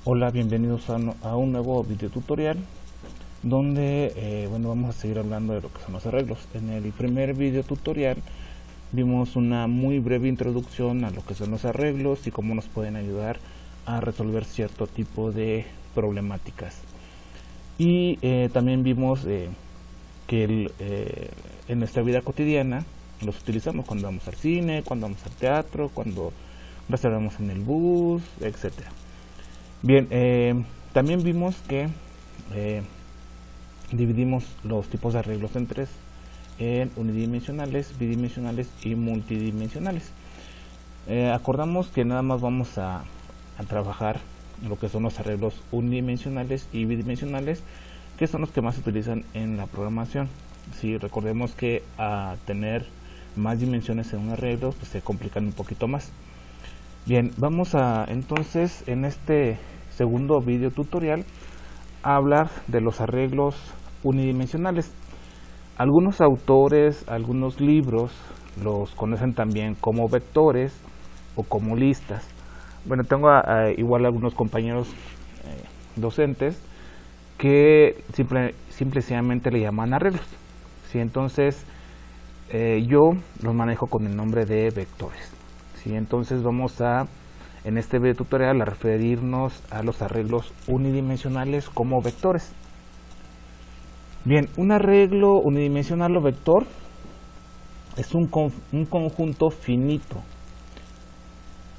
Hola, bienvenidos a un nuevo video tutorial donde vamos a seguir hablando de lo que son los arreglos. En el primer video tutorial vimos una muy breve introducción a lo que son los arreglos y cómo nos pueden ayudar a resolver cierto tipo de problemáticas. Y también vimos que en nuestra vida cotidiana los utilizamos cuando vamos al cine, cuando vamos al teatro, cuando reservamos en el bus, etcétera. Bien, también vimos que dividimos los tipos de arreglos en tres, en unidimensionales, bidimensionales y multidimensionales. Acordamos que nada más vamos a trabajar lo que son los arreglos unidimensionales y bidimensionales, que son los que más se utilizan en la programación. Si recordemos que a tener más dimensiones en un arreglo, pues se complican un poquito más. Bien, vamos a entonces en este segundo video tutorial a hablar de los arreglos unidimensionales. Algunos autores, algunos libros los conocen también como vectores o como listas. Bueno, tengo igual algunos compañeros docentes que simplemente le llaman arreglos. ¿Sí? Entonces yo los manejo con el nombre de vectores. ¿Sí? Entonces vamos en este video tutorial a referirnos a los arreglos unidimensionales como vectores. Bien, un arreglo unidimensional o vector es un conjunto finito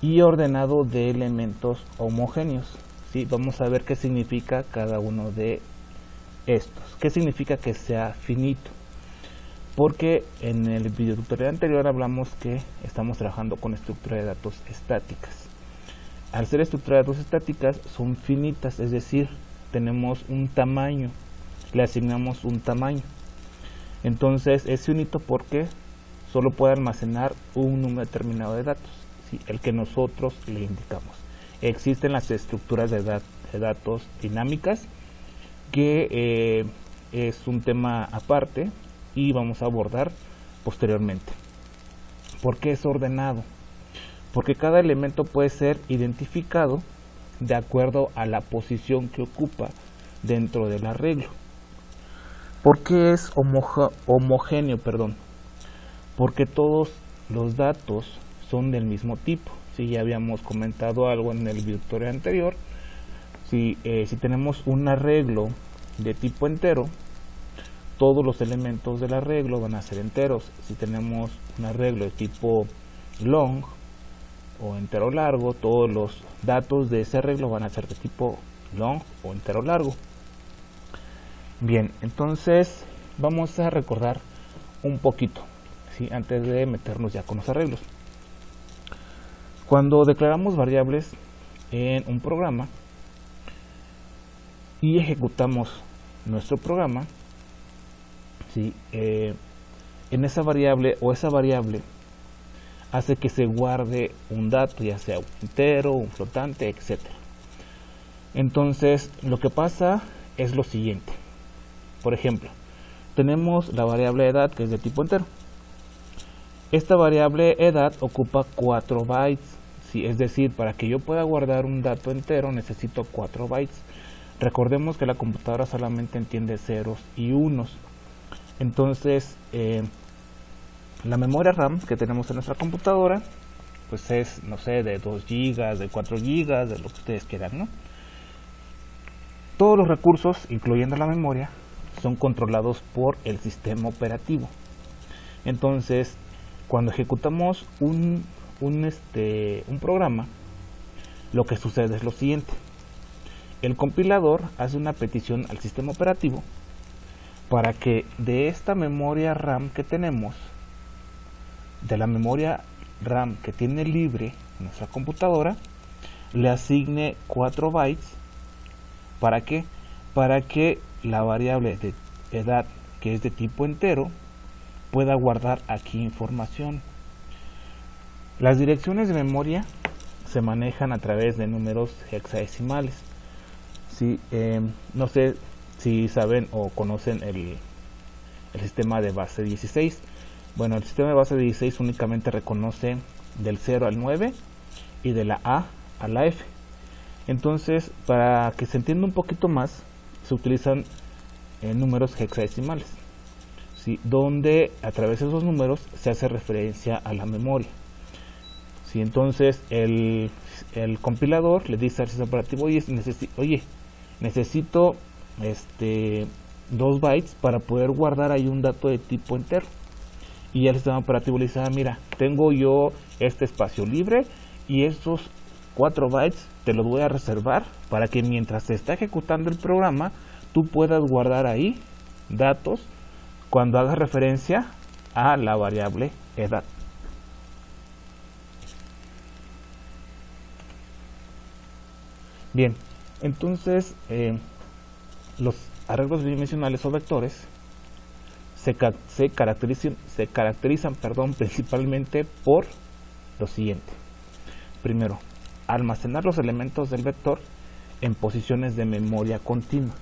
y ordenado de elementos homogéneos. ¿Sí? Vamos a ver qué significa cada uno de estos. ¿Qué significa que sea finito? Porque en el video tutorial anterior hablamos que estamos trabajando con estructura de datos estáticas. Al ser estructura de datos estáticas son finitas, es decir, tenemos un tamaño, le asignamos un tamaño. Entonces es finito porque solo puede almacenar un número determinado de datos, ¿sí? El que nosotros le indicamos. Existen las estructuras de datos dinámicas, que es un tema aparte y vamos a abordar posteriormente. ¿Por qué es ordenado? Porque cada elemento puede ser identificado de acuerdo a la posición que ocupa dentro del arreglo. ¿Por qué es homogéneo? Porque todos los datos son del mismo tipo. Si ya habíamos comentado algo en el video tutorial anterior, si tenemos un arreglo de tipo entero, todos los elementos del arreglo van a ser enteros. Si tenemos un arreglo de tipo long o entero largo, todos los datos de ese arreglo van a ser de tipo long o entero largo. Bien, entonces vamos a recordar un poquito, ¿sí? Antes de meternos ya con los arreglos. Cuando declaramos variables en un programa y ejecutamos nuestro programa, ¿sí? En esa variable hace que se guarde un dato, ya sea un entero, un flotante, etc. Entonces lo que pasa es lo siguiente. Por ejemplo, tenemos la variable edad, que es de tipo entero. Esta variable edad ocupa 4 bytes, ¿sí? Es decir, para que yo pueda guardar un dato entero necesito 4 bytes. Recordemos que la computadora solamente entiende ceros y unos. Entonces la memoria RAM que tenemos en nuestra computadora pues es, no sé, de 2 GB, de 4 GB, de lo que ustedes quieran, ¿no? Todos los recursos, incluyendo la memoria, son controlados por el sistema operativo. Entonces cuando ejecutamos un programa, lo que sucede es lo siguiente. El compilador hace una petición al sistema operativo para que de esta memoria RAM que tenemos, de la memoria RAM que tiene libre nuestra computadora, le asigne 4 bytes. ¿Para qué? Para que la variable de edad, que es de tipo entero, pueda guardar aquí información. Las direcciones de memoria se manejan a través de números hexadecimales. ¿Sí? No sé si saben o conocen el sistema de base 16. Bueno, el sistema de base 16 únicamente reconoce del 0 al 9 y de la A a la F. Entonces, para que se entienda un poquito más, se utilizan números hexadecimales, ¿sí? Donde a través de esos números se hace referencia a la memoria. ¿Sí? Entonces el compilador le dice al sistema operativo, oye, necesito 2 bytes para poder guardar ahí un dato de tipo entero. Y el sistema operativo le dice, mira, tengo yo este espacio libre y estos 4 bytes te los voy a reservar para que mientras se está ejecutando el programa tú puedas guardar ahí datos cuando hagas referencia a la variable edad. Bien, entonces los arreglos bidimensionales o vectores se caracterizan principalmente por lo siguiente. Primero, almacenar los elementos del vector en posiciones de memoria continua.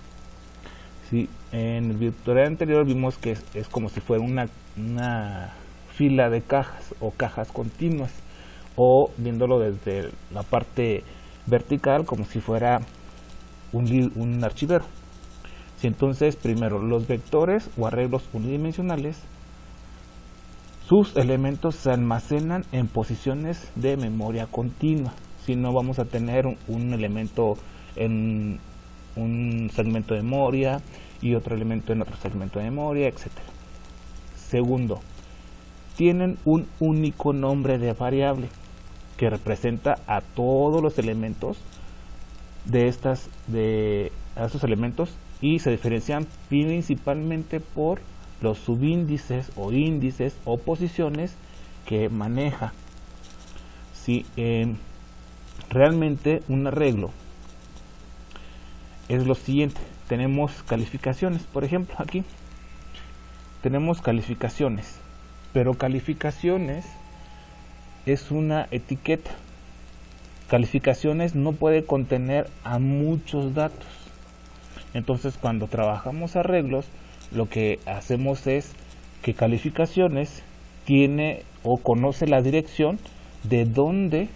¿Sí? En el tutorial anterior vimos que es como si fuera una fila de cajas o cajas continuas, o viéndolo desde la parte vertical como si fuera un archivero. ¿Sí? Entonces, primero, los vectores o arreglos unidimensionales, sus elementos se almacenan en posiciones de memoria continua. Si no, vamos a tener un elemento en un segmento de memoria y otro elemento en otro segmento de memoria, etc. Segundo, tienen un único nombre de variable que representa a todos los elementos de estos elementos, y se diferencian principalmente por los subíndices o índices o posiciones que maneja. Si realmente un arreglo es lo siguiente, tenemos calificaciones, por ejemplo aquí tenemos calificaciones, pero calificaciones es una etiqueta. Calificaciones no puede contener a muchos datos. Entonces, cuando trabajamos arreglos, lo que hacemos es que calificaciones tiene o conoce la dirección de dónde,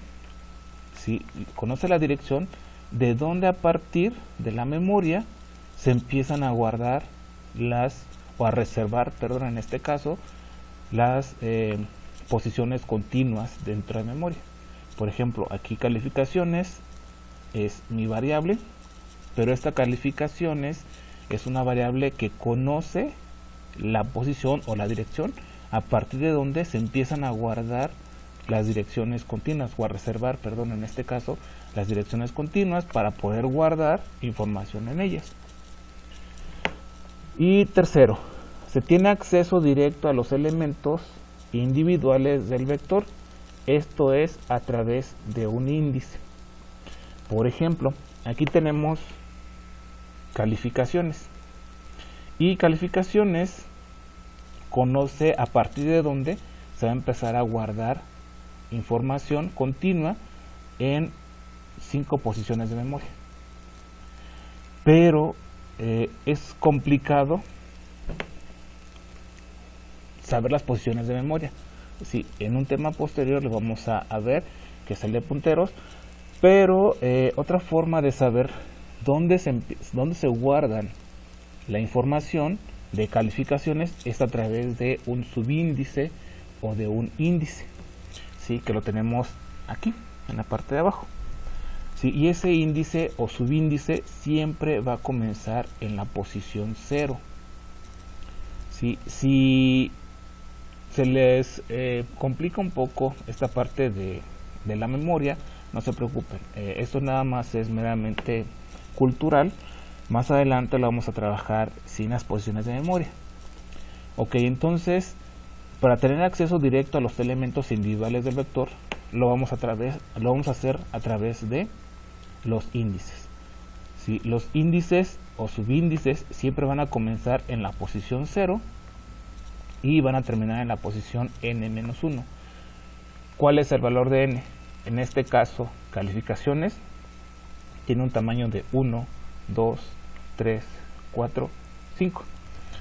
¿sí? Conoce la dirección de dónde a partir de la memoria se empiezan a guardar o a reservar, perdón, en este caso, las posiciones continuas dentro de memoria. Por ejemplo, aquí calificaciones es mi variable, pero esta calificaciones es una variable que conoce la posición o la dirección a partir de donde se empiezan a guardar las direcciones continuas, o a reservar, perdón, en este caso, las direcciones continuas para poder guardar información en ellas. Y tercero, se tiene acceso directo a los elementos individuales del vector. Esto es a través de un índice. Por ejemplo, aquí tenemos calificaciones, y calificaciones conoce a partir de donde se va a empezar a guardar información continua en 5 posiciones de memoria. Pero es complicado saber las posiciones de memoria. Sí, en un tema posterior lo vamos a ver, que es el de punteros, pero otra forma de saber dónde se guardan la información de calificaciones es a través de un subíndice o de un índice, ¿sí? Que lo tenemos aquí en la parte de abajo, ¿sí? Y ese índice o subíndice siempre va a comenzar en la posición 0, ¿sí? Si se les complica un poco esta parte de la memoria, no se preocupen, esto nada más es meramente cultural. Más adelante lo vamos a trabajar sin las posiciones de memoria. Ok, entonces, para tener acceso directo a los elementos individuales del vector, lo vamos a hacer a través de los índices. ¿Sí? Los índices o subíndices siempre van a comenzar en la posición 0 y van a terminar en la posición n-1. ¿Cuál es el valor de n? En este caso, calificaciones tiene un tamaño de 1, 2, 3, 4, 5.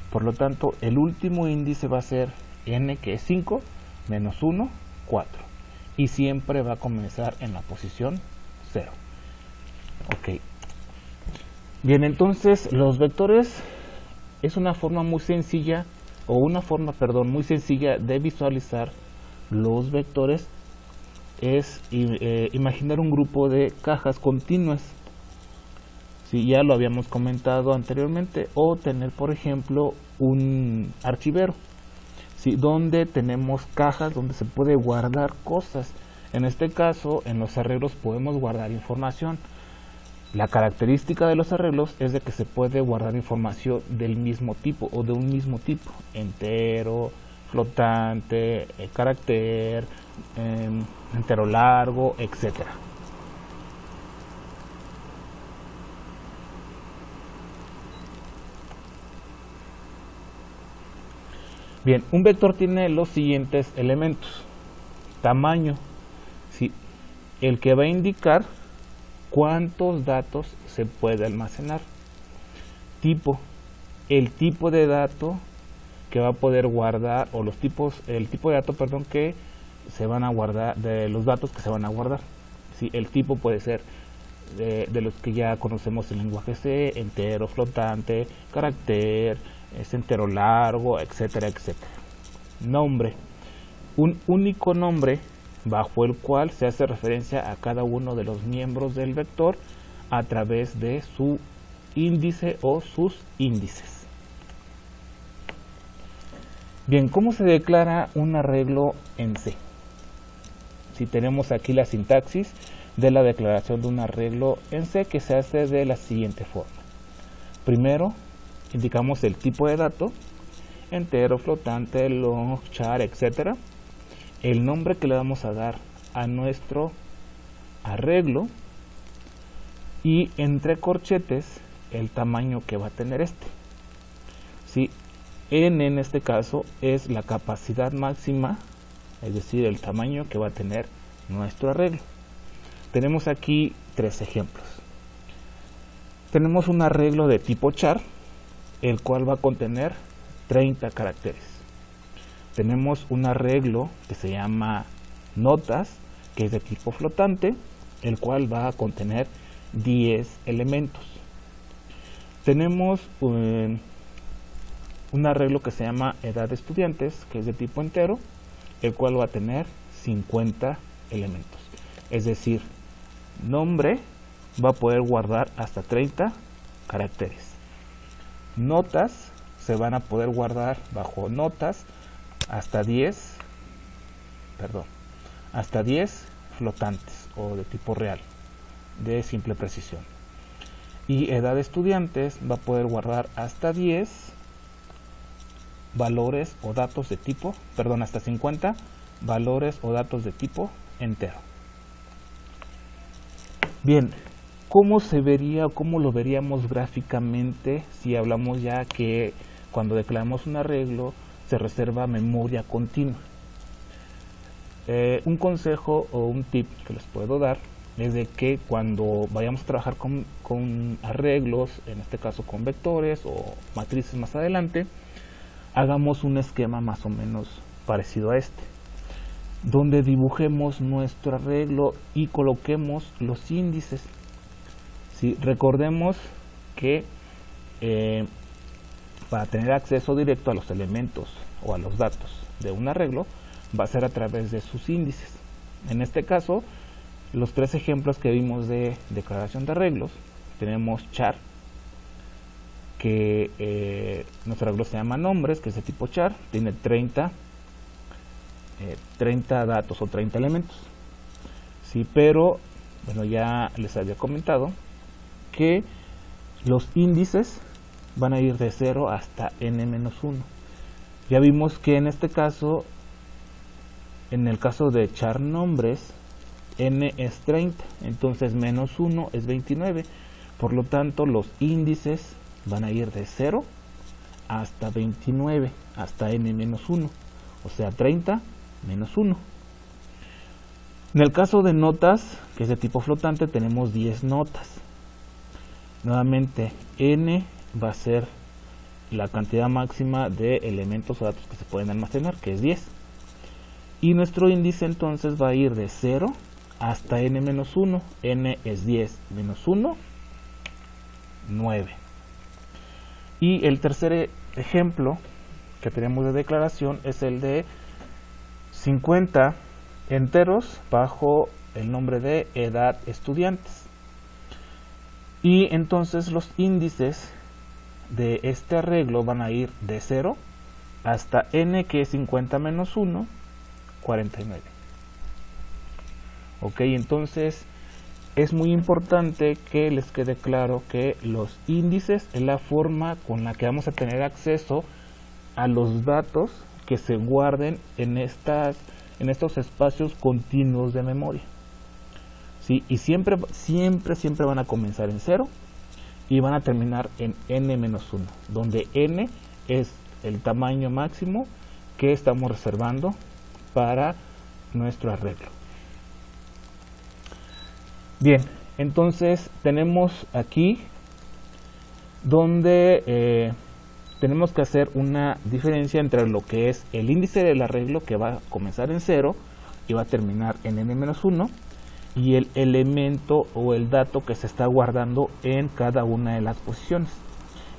Por lo tanto, el último índice va a ser n, que es 5, menos 1, 4. Y siempre va a comenzar en la posición 0. Ok. Bien, entonces los vectores es una forma muy sencilla, muy sencilla de visualizar los vectores. Es imaginar un grupo de cajas continuas, si ya lo habíamos comentado anteriormente, o tener por ejemplo un archivero, ¿sí? Donde tenemos cajas donde se puede guardar cosas. En este caso, en los arreglos podemos guardar información. La característica de los arreglos es de que se puede guardar información del mismo tipo o de un mismo tipo: entero, flotante, carácter, entero largo, etcétera. Bien, un vector tiene los siguientes elementos: tamaño, ¿sí? El que va a indicar cuántos datos se puede almacenar; tipo, el tipo de dato que va a poder guardar, o el tipo de dato, perdón, que se van a guardar, de los datos que se van a guardar, ¿sí? El tipo puede ser de los que ya conocemos el lenguaje C: entero, flotante, carácter, entero largo, etcétera, etcétera. Nombre, un único nombre bajo el cual se hace referencia a cada uno de los miembros del vector a través de su índice o sus índices. Bien, ¿cómo se declara un arreglo en C? Si tenemos aquí la sintaxis de la declaración de un arreglo en C, que se hace de la siguiente forma. Primero, indicamos el tipo de dato: entero, flotante, long, char, etcétera. El nombre que le vamos a dar a nuestro arreglo, y entre corchetes el tamaño que va a tener este. ¿Sí? N en este caso es la capacidad máxima, es decir, el tamaño que va a tener nuestro arreglo. Tenemos aquí tres ejemplos. Tenemos un arreglo de tipo char, el cual va a contener 30 caracteres. Tenemos un arreglo que se llama notas, que es de tipo flotante, el cual va a contener 10 elementos. Tenemos un arreglo que se llama edad de estudiantes, que es de tipo entero, el cual va a tener 50 elementos. Es decir, nombre va a poder guardar hasta 30 caracteres. Notas se van a poder guardar bajo notas hasta 10 flotantes o de tipo real, de simple precisión. Y edad de estudiantes va a poder guardar hasta 10 valores o datos de tipo, hasta 50 valores o datos de tipo entero. Bien, ¿cómo se vería o cómo lo veríamos gráficamente si hablamos ya que cuando declaramos un arreglo se reserva memoria continua? Un consejo o un tip que les puedo dar es de que cuando vayamos a trabajar con arreglos, en este caso con vectores o matrices más adelante, hagamos un esquema más o menos parecido a este, donde dibujemos nuestro arreglo y coloquemos los índices. ¿Sí? Recordemos que para tener acceso directo a los elementos o a los datos de un arreglo va a ser a través de sus índices. En este caso, los tres ejemplos que vimos de declaración de arreglos, tenemos char, que nuestro arreglo se llama nombres, que es de tipo char, tiene 30 datos o 30 elementos. Sí, pero bueno, ya les había comentado que los índices van a ir de 0 hasta n-1. Ya vimos que en este caso, en el caso de char nombres, n es 30, entonces menos 1 es 29. Por lo tanto, los índices van a ir de 0 hasta 29, hasta n-1, o sea 30 menos 1. En el caso de notas, que es de tipo flotante, tenemos 10 notas. Nuevamente, n va a ser la cantidad máxima de elementos o datos que se pueden almacenar, que es 10. Y nuestro índice entonces va a ir de 0 hasta n-1. N es 10 menos 1, 9. Y el tercer ejemplo que tenemos de declaración es el de 50 enteros bajo el nombre de edad estudiantes. Y entonces los índices de este arreglo van a ir de 0 hasta n, que es 50 menos 1, 49. Ok, entonces es muy importante que les quede claro que los índices es la forma con la que vamos a tener acceso a los datos que se guarden en estos espacios continuos de memoria. ¿Sí? Y siempre van a comenzar en 0 y van a terminar en n-1, donde n es el tamaño máximo que estamos reservando para nuestro arreglo. Bien, entonces tenemos aquí donde tenemos que hacer una diferencia entre lo que es el índice del arreglo, que va a comenzar en 0 y va a terminar en n-1, y el elemento o el dato que se está guardando en cada una de las posiciones.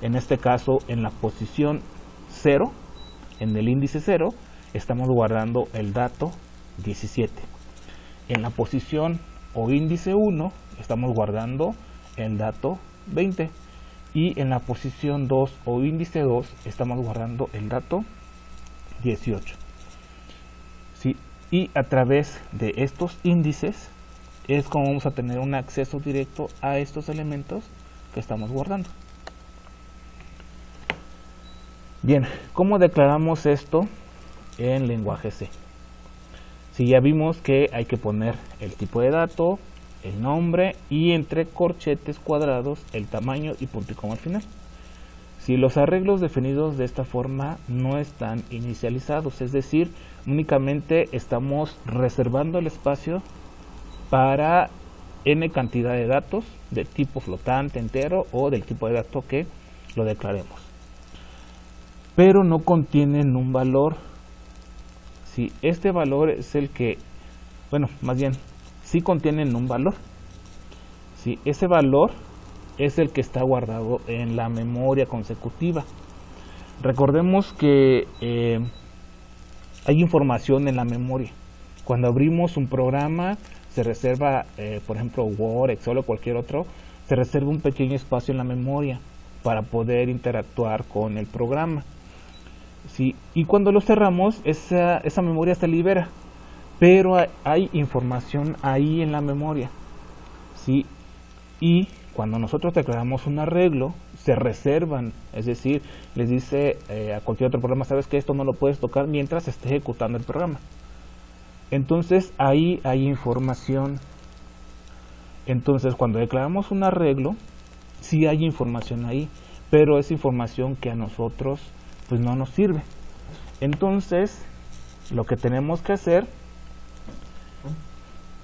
En este caso, en la posición 0, en el índice 0, estamos guardando el dato 17. En la posición o índice 1 estamos guardando el dato 20, y en la posición 2 o índice 2 estamos guardando el dato 18. ¿Sí? Y a través de estos índices es como vamos a tener un acceso directo a estos elementos que estamos guardando. Bien, ¿cómo declaramos esto en lenguaje C? Si ya vimos que hay que poner el tipo de dato, el nombre y entre corchetes cuadrados el tamaño y punto y coma al final. Si los arreglos definidos de esta forma no están inicializados, es decir, únicamente estamos reservando el espacio para n cantidad de datos de tipo flotante, entero o del tipo de dato que lo declaremos, pero no contienen un valor. Si este valor es el que, bueno, más bien, sí contienen un valor. Si ese valor es el que está guardado en la memoria consecutiva. Recordemos que hay información en la memoria. Cuando abrimos un programa, se reserva, por ejemplo, Word, Excel o cualquier otro, se reserva un pequeño espacio en la memoria para poder interactuar con el programa. ¿Sí? Y cuando lo cerramos, esa memoria se libera, pero hay información ahí en la memoria. ¿Sí? Y cuando nosotros declaramos un arreglo, se reservan, es decir, les dice a cualquier otro programa, sabes que esto no lo puedes tocar mientras esté ejecutando el programa. Entonces ahí hay información. Entonces cuando declaramos un arreglo, sí hay información ahí, pero es información que a nosotros pues no nos sirve. Entonces lo que tenemos que hacer,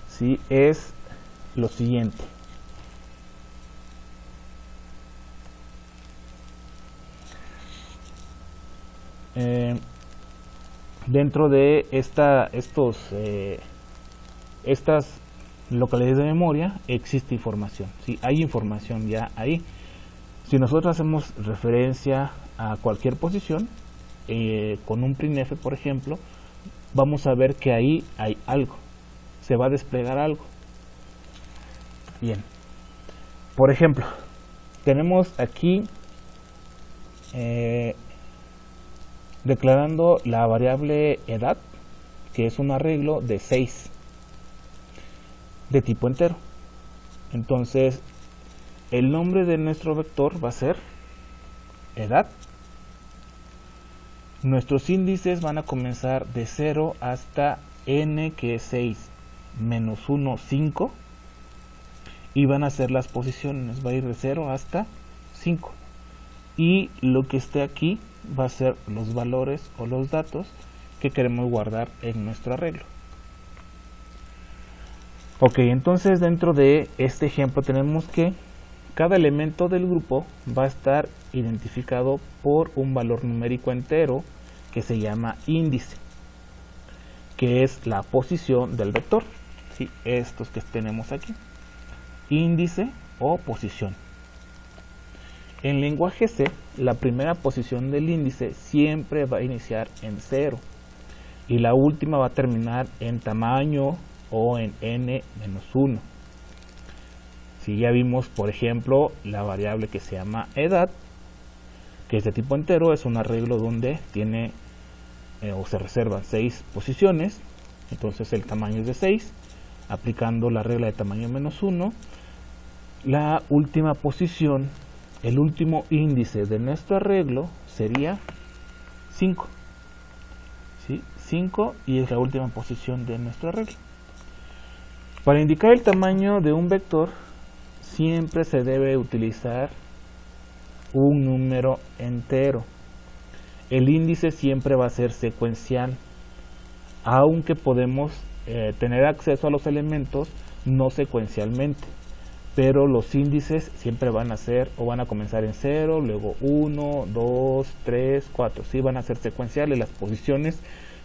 ¿sí?, es lo siguiente. Dentro de estas localidades de memoria existe información, ¿sí? Hay información ya ahí. Si nosotros hacemos referencia a cualquier posición con un printf, por ejemplo, vamos a ver que ahí hay algo, se va a desplegar algo. Bien, por ejemplo, tenemos aquí declarando la variable edad, que es un arreglo de 6 de tipo entero. Entonces el nombre de nuestro vector va a ser edad. Nuestros índices van a comenzar de 0 hasta n, que es 6, menos 1, 5, y van a ser las posiciones, va a ir de 0 hasta 5, y lo que esté aquí va a ser los valores o los datos que queremos guardar en nuestro arreglo. Ok, entonces dentro de este ejemplo tenemos que cada elemento del grupo va a estar identificado por un valor numérico entero que se llama índice, que es la posición del vector. ¿Sí? Estos que tenemos aquí, índice o posición. En lenguaje C, la primera posición del índice siempre va a iniciar en 0 y la última va a terminar en tamaño o en n-1. Si ya vimos, por ejemplo, la variable que se llama edad, que es de tipo entero, es un arreglo donde tiene o se reservan 6 posiciones, entonces el tamaño es de 6, aplicando la regla de tamaño -1, la última posición, el último índice de nuestro arreglo sería 5, ¿sí? 5 y es la última posición de nuestro arreglo. Para indicar el tamaño de un vector, siempre se debe utilizar un número entero. El índice siempre va a ser secuencial, aunque podemos tener acceso a los elementos no secuencialmente, pero los índices siempre van a ser o van a comenzar en 0, luego 1, 2, 3, 4, sí van a ser secuenciales las posiciones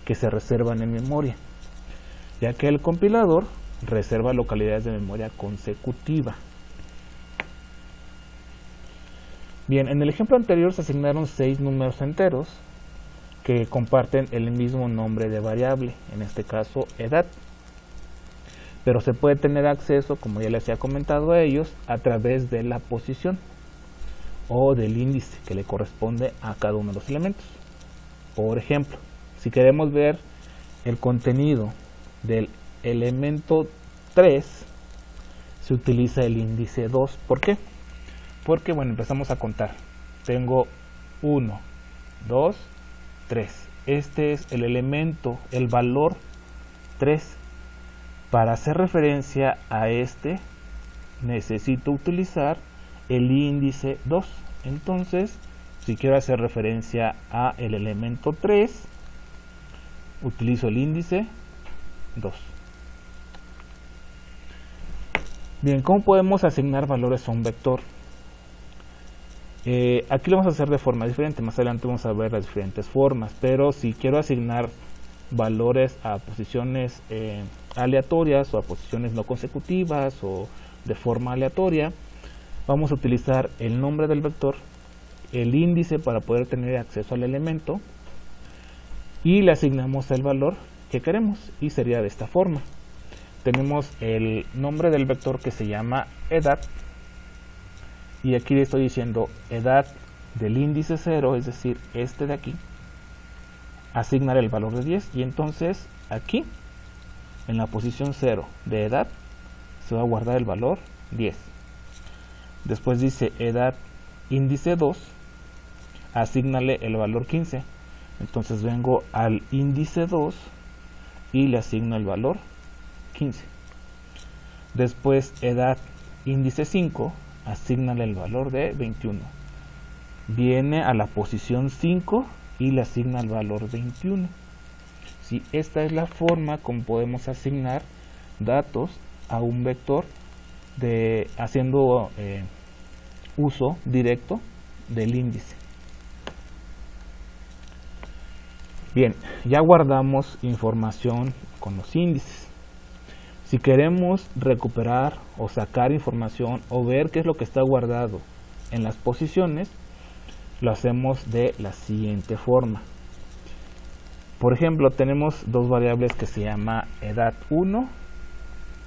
que se reservan en memoria, ya que el compilador reserva localidades de memoria consecutiva. Bien, en el ejemplo anterior se asignaron 6 números enteros que comparten el mismo nombre de variable, en este caso edad. Pero se puede tener acceso, como ya les había comentado a ellos, a través de la posición o del índice que le corresponde a cada uno de los elementos. Por ejemplo, si queremos ver el contenido del elemento 3, se utiliza el índice 2. ¿Por qué? Porque, bueno, empezamos a contar. Tengo 1, 2, 3. Este es el elemento, el valor 3. Para hacer referencia a este, necesito utilizar el índice 2. Entonces, si quiero hacer referencia a el elemento 3, utilizo el índice 2. Bien, ¿cómo podemos asignar valores a un vector? Aquí lo vamos a hacer de forma diferente, más adelante vamos a ver las diferentes formas, pero si quiero asignar valores a posiciones aleatorias o a posiciones no consecutivas o de forma aleatoria, vamos a utilizar el nombre del vector, el índice para poder tener acceso al elemento y le asignamos el valor que queremos y sería de esta forma. Tenemos el nombre del vector que se llama edad. Y aquí le estoy diciendo edad del índice 0, es decir, este de aquí, asignar el valor de 10. Y entonces aquí, en la posición 0 de edad, se va a guardar el valor 10. Después dice edad índice 2, asígnale el valor 15. Entonces vengo al índice 2 y le asigno el valor 15. Después edad índice 5, asígnale el valor de 21. Viene a la posición 5 y le asigna el valor 21. Sí, esta es la forma como podemos asignar datos a un vector haciendo uso directo del índice. Bien, ya guardamos información con los índices. Si queremos recuperar o sacar información o ver qué es lo que está guardado en las posiciones, lo hacemos de la siguiente forma. Por ejemplo, tenemos dos variables que se llama edad 1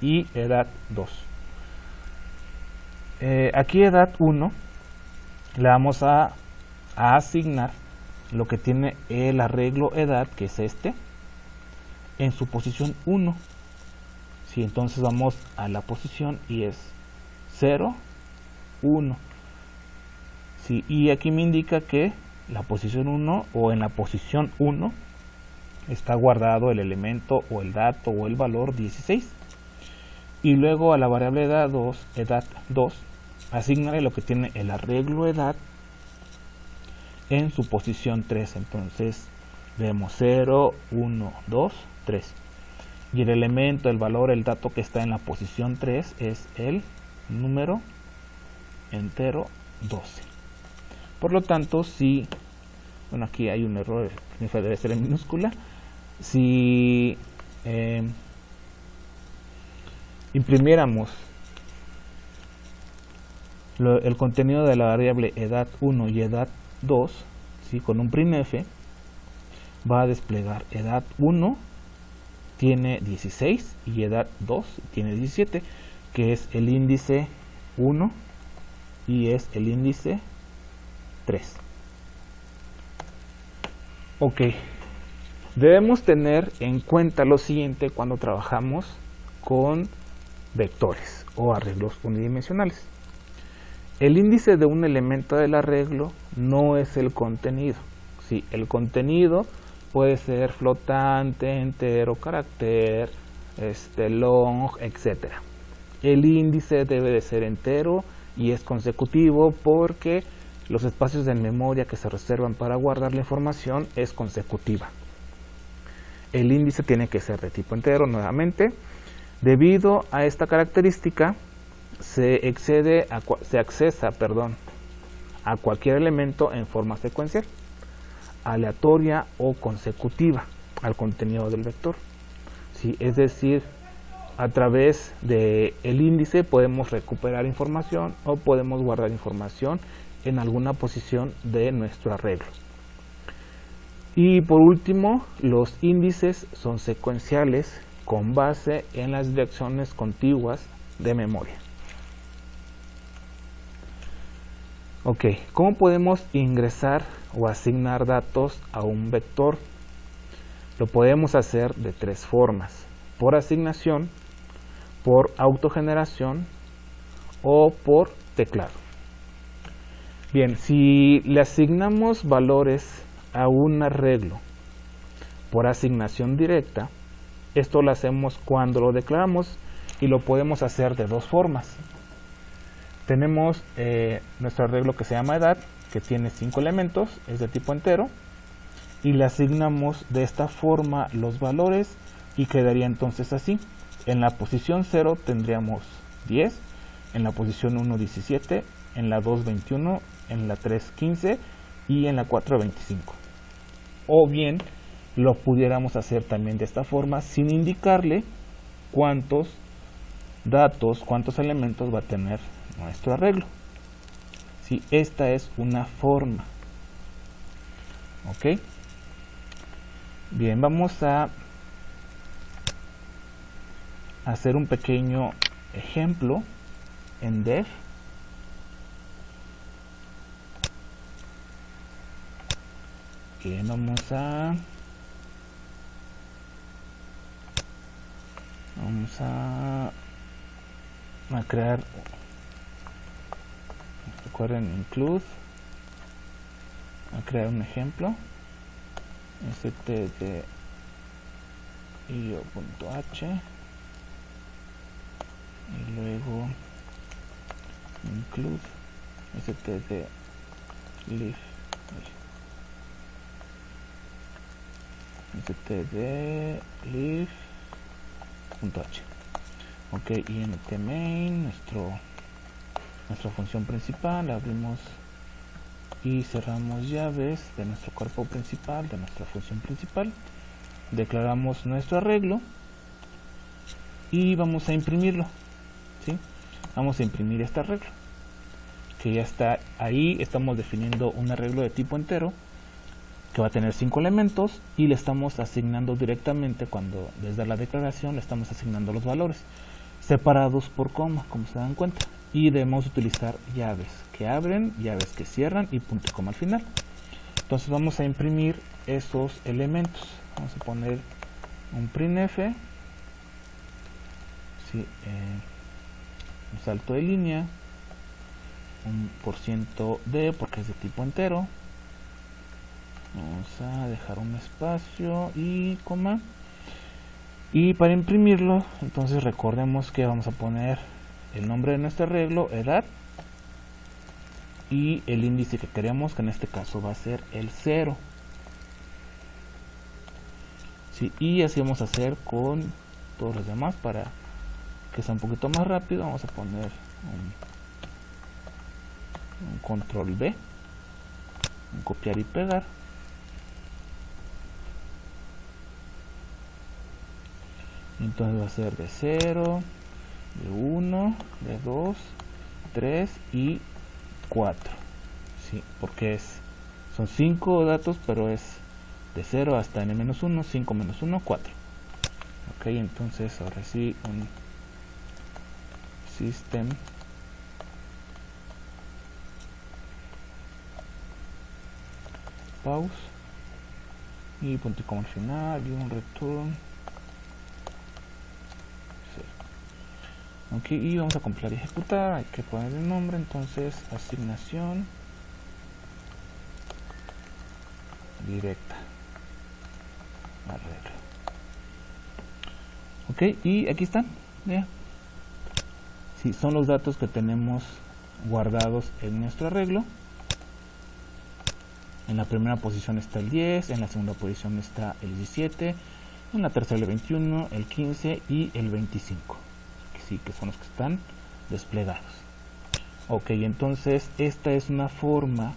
y edad 2. Aquí edad 1 le vamos a asignar lo que tiene el arreglo edad, que es este, en su posición 1. Sí, entonces vamos a la posición y es 0, 1. Sí, y aquí me indica que la posición 1 o en la posición 1 está guardado el elemento o el dato o el valor 16. Y luego a la variable edad 2, asignarle lo que tiene el arreglo edad en su posición 3. Entonces vemos 0, 1, 2, 3. Y el elemento, el valor, el dato que está en la posición 3 es el número entero 12. Por lo tanto, si, bueno, aquí hay un error, debe ser en minúscula, si imprimiéramos el contenido de la variable edad1 y edad2, ¿sí? Con un printf va a desplegar edad1 tiene 16 y edad2 tiene 17, que es el índice 1 y es el índice 3. Ok, debemos tener en cuenta lo siguiente cuando trabajamos con vectores o arreglos unidimensionales. El índice de un elemento del arreglo no es el contenido. Sí, el contenido puede ser flotante, entero, carácter, long, etc. El índice debe de ser entero y es consecutivo porque los espacios de memoria que se reservan para guardar la información es consecutiva. El índice tiene que ser de tipo entero nuevamente. Debido a esta característica, se accesa a cualquier elemento en forma secuencial, aleatoria o consecutiva al contenido del vector. ¿Sí? Es decir, a través del índice podemos recuperar información o podemos guardar información en alguna posición de nuestro arreglo. Y por último, los índices son secuenciales con base en las direcciones contiguas de memoria. Ok, ¿cómo podemos ingresar o asignar datos a un vector? Lo podemos hacer de tres formas: por asignación, por autogeneración o por teclado. Bien, si le asignamos valores a un arreglo por asignación directa, esto lo hacemos cuando lo declaramos y lo podemos hacer de dos formas. Tenemos nuestro arreglo que se llama edad, que tiene 5 elementos, es de tipo entero, y le asignamos de esta forma los valores y quedaría entonces así. En la posición 0 tendríamos 10, en la posición 1 17, en la 2 21, en la 3 15 y en la 4 25. O bien lo pudiéramos hacer también de esta forma sin indicarle cuántos datos, cuántos elementos va a tener nuestro arreglo. ¿Sí? Esta es una forma. Ok. Bien, vamos a hacer un pequeño ejemplo en Dev. Que vamos a crear, recuerden, include, a crear un ejemplo stdio.h y luego include stdlib stdlib.h. Ok, y en main nuestra función principal, abrimos y cerramos llaves de nuestro cuerpo principal, de nuestra función principal, declaramos nuestro arreglo y vamos a imprimirlo. ¿Sí? Vamos a imprimir este arreglo que ya está ahí. Estamos definiendo un arreglo de tipo entero que va a tener 5 elementos y le estamos asignando directamente, cuando desde la declaración le estamos asignando los valores separados por coma, como se dan cuenta, y debemos utilizar llaves que abren, llaves que cierran y punto y coma al final. Entonces vamos a imprimir esos elementos. Vamos a poner un printf, ¿sí? Un salto de línea, un %d porque es de tipo entero. Vamos a dejar un espacio y coma. Y para imprimirlo, entonces recordemos que vamos a poner el nombre de nuestro arreglo, edad, y el índice que queremos, que en este caso va a ser el 0. ¿Sí? Y así vamos a hacer con todos los demás. Para que sea un poquito más rápido, vamos a poner un control B, un copiar y pegar. Entonces va a ser de 0, de 1, de 2 3 y 4, ¿sí? Porque son 5 datos, pero es de 0 hasta n-1, 5 menos 1, 4. Ok, entonces ahora sí, un system pause y punto y coma al final y un return. Ok, y vamos a compilar y ejecutar. Hay que poner el nombre, entonces asignación directa arreglo. Ok, y aquí están, ya. Sí, son los datos que tenemos guardados en nuestro arreglo. En la primera posición está el 10, en la segunda posición está el 17, en la tercera el 21, el 15 y el 25. Sí, que son los que están desplegados. Ok, entonces esta es una forma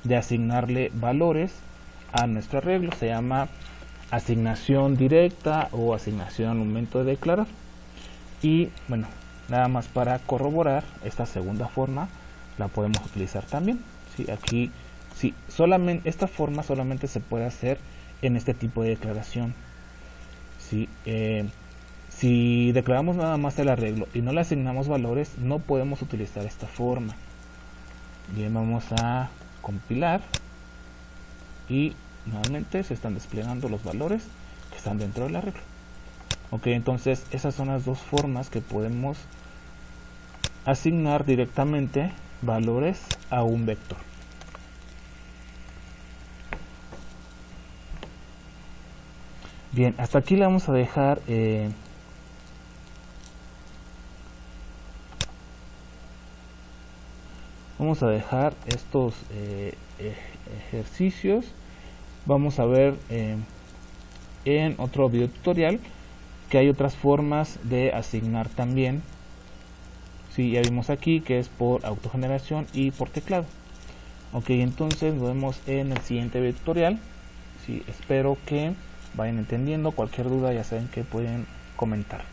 de asignarle valores a nuestro arreglo. Se llama asignación directa o asignación al momento de declarar. Y bueno, nada más para corroborar, esta segunda forma la podemos utilizar también. ¿Sí? Aquí, sí, solamente esta forma solamente se puede hacer en este tipo de declaración. ¿Sí? Si declaramos nada más el arreglo y no le asignamos valores, no podemos utilizar esta forma. Bien, vamos a compilar y nuevamente se están desplegando los valores que están dentro del arreglo. Ok, entonces esas son las dos formas que podemos asignar directamente valores a un vector. Bien, hasta aquí le vamos a dejar estos ejercicios. Vamos a ver en otro video tutorial que hay otras formas de asignar también. Sí, ya vimos aquí que es por autogeneración y por teclado. Ok, entonces nos vemos en el siguiente video tutorial. Sí, espero que vayan entendiendo. Cualquier duda ya saben que pueden comentar.